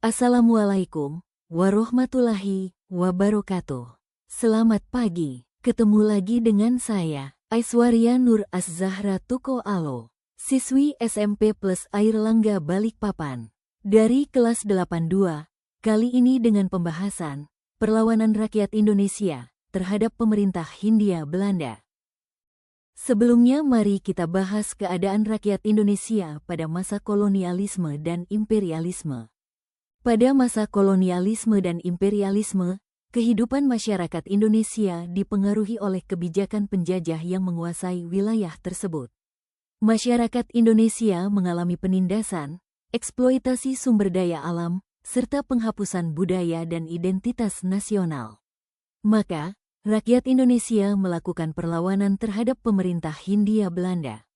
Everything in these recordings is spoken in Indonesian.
Assalamualaikum warahmatullahi wabarakatuh. Selamat pagi, ketemu lagi dengan saya, Aiswarya Nur Az-Zahra Tuko Alo, siswi SMP Plus Airlangga Balikpapan, dari kelas 82, kali ini dengan pembahasan perlawanan rakyat Indonesia terhadap pemerintah Hindia Belanda. Sebelumnya mari kita bahas keadaan rakyat Indonesia pada masa kolonialisme dan imperialisme. Pada masa kolonialisme dan imperialisme, kehidupan masyarakat Indonesia dipengaruhi oleh kebijakan penjajah yang menguasai wilayah tersebut. Masyarakat Indonesia mengalami penindasan, eksploitasi sumber daya alam, serta penghapusan budaya dan identitas nasional. Maka, rakyat Indonesia melakukan perlawanan terhadap pemerintah Hindia Belanda.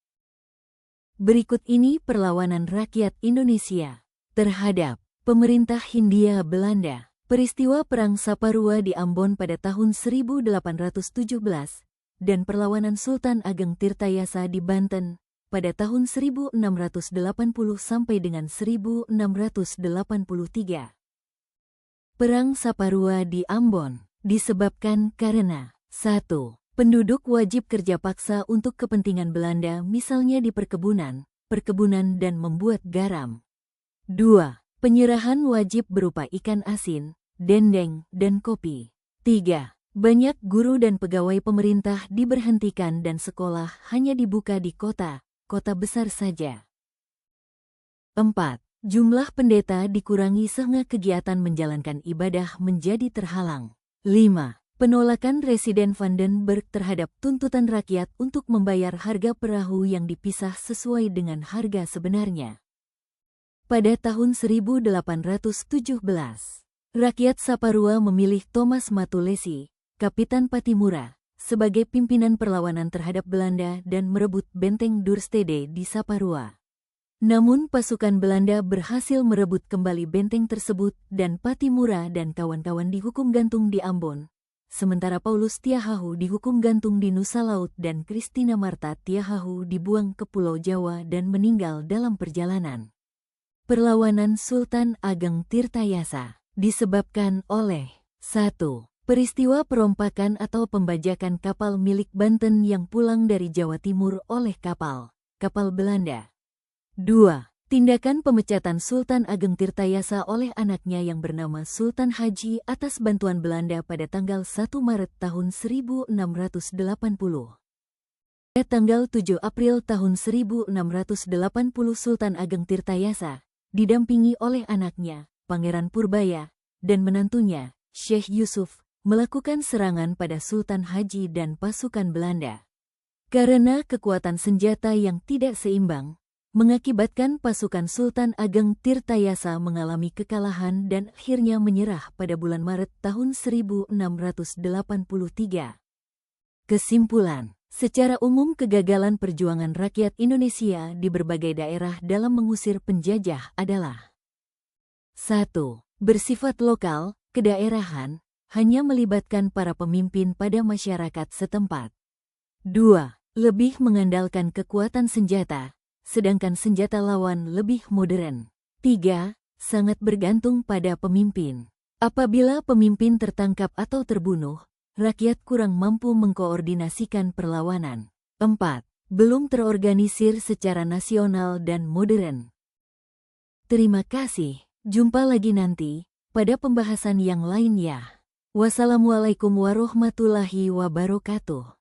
Berikut ini perlawanan rakyat Indonesia terhadap pemerintah Hindia Belanda. Peristiwa Perang Saparua di Ambon pada tahun 1817 dan perlawanan Sultan Ageng Tirtayasa di Banten pada tahun 1680 sampai dengan 1683. Perang Saparua di Ambon disebabkan karena 1. Penduduk wajib kerja paksa untuk kepentingan Belanda, misalnya di perkebunan dan membuat garam. 2. Penyerahan wajib berupa ikan asin, dendeng, dan kopi. 3. Banyak guru dan pegawai pemerintah diberhentikan dan sekolah hanya dibuka di kota besar saja. 4. Jumlah pendeta dikurangi sehingga kegiatan menjalankan ibadah menjadi terhalang. 5. Penolakan Residen Vandenberg terhadap tuntutan rakyat untuk membayar harga perahu yang dipisah sesuai dengan harga sebenarnya. Pada tahun 1817, rakyat Saparua memilih Thomas Matulesi, Kapitan Patimura, sebagai pimpinan perlawanan terhadap Belanda dan merebut benteng Duurstede di Saparua. Namun pasukan Belanda berhasil merebut kembali benteng tersebut dan Patimura dan kawan-kawan dihukum gantung di Ambon, sementara Paulus Tiahahu dihukum gantung di Nusa Laut dan Christina Marta Tiahahu dibuang ke Pulau Jawa dan meninggal dalam perjalanan. Perlawanan Sultan Ageng Tirtayasa disebabkan oleh 1. Peristiwa perompakan atau pembajakan kapal milik Banten yang pulang dari Jawa Timur oleh kapal Belanda. 2. Tindakan pemecatan Sultan Ageng Tirtayasa oleh anaknya yang bernama Sultan Haji atas bantuan Belanda pada tanggal 1 Maret tahun 1680. Pada tanggal 7 April tahun 1680 Sultan Ageng Tirtayasa didampingi oleh anaknya, Pangeran Purbaya, dan menantunya, Syekh Yusuf, melakukan serangan pada Sultan Haji dan pasukan Belanda. Karena kekuatan senjata yang tidak seimbang, mengakibatkan pasukan Sultan Ageng Tirtayasa mengalami kekalahan dan akhirnya menyerah pada bulan Maret tahun 1683. Kesimpulan. Secara umum kegagalan perjuangan rakyat Indonesia di berbagai daerah dalam mengusir penjajah adalah 1. Bersifat lokal, kedaerahan, hanya melibatkan para pemimpin pada masyarakat setempat. 2. Lebih mengandalkan kekuatan senjata, sedangkan senjata lawan lebih modern. 3. Sangat bergantung pada pemimpin. Apabila pemimpin tertangkap atau terbunuh, rakyat kurang mampu mengkoordinasikan perlawanan. 4. Belum terorganisir secara nasional dan modern. Terima kasih, jumpa lagi nanti pada pembahasan yang lain ya. Wassalamualaikum warahmatullahi wabarakatuh.